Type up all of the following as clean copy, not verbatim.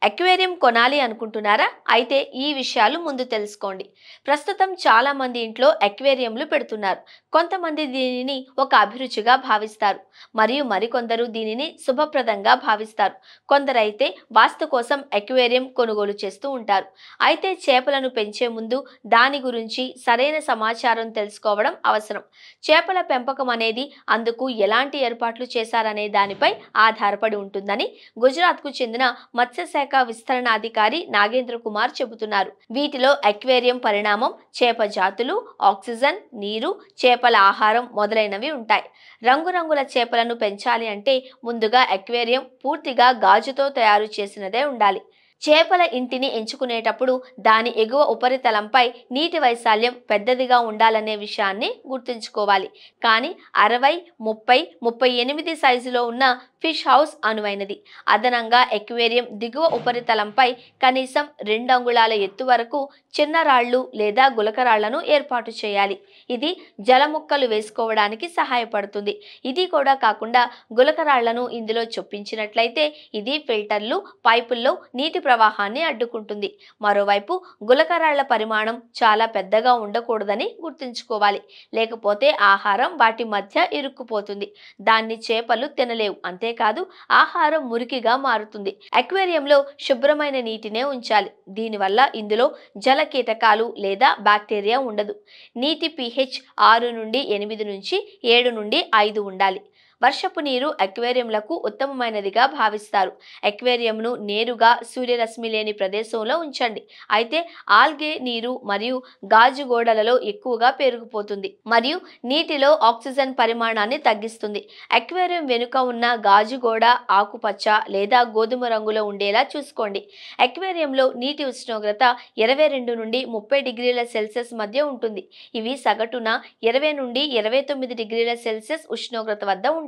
Aquarium కొనాలి అనుకుంటున్నారా? అయితే ఈ విషయాలు ముందు తెలుసుకోండి. ప్రస్తుతం చాలా మంది ఇంట్లో అక్వేరియంలు పెడుతున్నారు. కొంతమంది దీనిని ఒక అభిరుచిగా భావిస్తారు మరియు మరికొందరు దీనిని శుభప్రదంగా భావిస్తారు. కొందరైతే వాస్తు కోసం అక్వేరియం కొనుగోలు చేస్తూ ఉంటారు. అయితే చేపలను పెంచే ముందు దాని గురించి సరైన సమాచారం తెలుసుకోవడం అవసరం. చేపల పెంపకం అనేది అందుకు ఎలాంటి ఏర్పాట్లు చేశారనే దానిపై ఆధారపడి ఉంటుందని గుజరాత్కు చెందిన మత్స్యశాఖ విస్తరణాధికారి నాగేంద్ర కుమార్ చెబుతున్నారు. వీటిలో అక్వేరియం పరిణామం, చేప జాతులు, ఆక్సిజన్, నీరు, చేపల ఆహారం మొదలైనవి ఉంటాయి. రంగురంగుల చేపలను పెంచాలి అంటే ముందుగా అక్వేరియం పూర్తిగా గాజుతో తయారు చేసినదే ఉండాలి. చేపల ఇంటిని ఎంచుకునేటప్పుడు దాని ఎగువ ఉపరితలంపై నీటి వైశాల్యం పెద్దదిగా ఉండాలనే విషయాన్ని గుర్తుంచుకోవాలి. కానీ 60, 30, 38 సైజులో ఉన్న ఫిష్ హౌస్ అనువైనది. అదనంగా అక్వేరియం దిగువ ఉపరితలంపై కనీసం 2 అంగుళాల ఎత్తు వరకు చిన్న రాళ్లు లేదా గులకరాళ్లను ఏర్పాటు చేయాలి. ఇది జలముక్కలు వేసుకోవడానికి సహాయపడుతుంది. ఇది కూడా కాకుండా గులకరాళ్లను ఇందులో చొప్పించినట్లయితే ఇది ఫిల్టర్లు, పైపుల్లో నీటి ప్రవాహాన్ని అడ్డుకుంటుంది. మరోవైపు గులకరాళ్ల పరిమాణం చాలా పెద్దగా ఉండకూడదని గుర్తుంచుకోవాలి. లేకపోతే ఆహారం వాటి మధ్య ఇరుక్కుపోతుంది. దాన్ని చేపలు తినలేవు. అంతేకాదు ఆహారం మురికిగా మారుతుంది. అక్వేరియంలో శుభ్రమైన నీటినే ఉంచాలి. దీనివల్ల ఇందులో జల కీటకాలు లేదా బ్యాక్టీరియా ఉండదు. నీటి pH 6 నుండి 8 నుంచి 7 నుండి 5 ఉండాలి. వర్షపు నీరు అక్వేరియంలకు ఉత్తమమైనదిగా భావిస్తారు. అక్వేరియంను నేరుగా సూర్యరశ్మి లేని ప్రదేశంలో ఉంచండి. అయితే ఆల్గే నీరు మరియు గాజు గోడలలో ఎక్కువగా పెరిగిపోతుంది మరియు నీటిలో ఆక్సిజన్ పరిమాణాన్ని తగ్గిస్తుంది. అక్వేరియం వెనుక ఉన్న గాజు గోడ ఆకుపచ్చ లేదా గోధుమ రంగులో ఉండేలా చూసుకోండి. అక్వేరియంలో నీటి ఉష్ణోగ్రత 22 నుండి 30 డిగ్రీల సెల్సియస్ మధ్య ఉంటుంది. ఇవి సగటున 20 నుండి 29 డిగ్రీల సెల్సియస్ ఉష్ణోగ్రత వద్ద ఉంటాయి.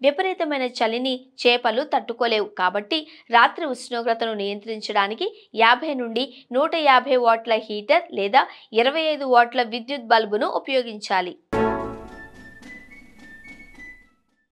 విపరీతమైన చలిని చేపలు తట్టుకోలేవు. కాబట్టి రాత్రి ఉష్ణోగ్రతను నియంత్రించడానికి 50 నుండి 150 వాట్ల హీటర్ లేదా 25 వాట్ల విద్యుత్ బల్బును ఉపయోగించాలి.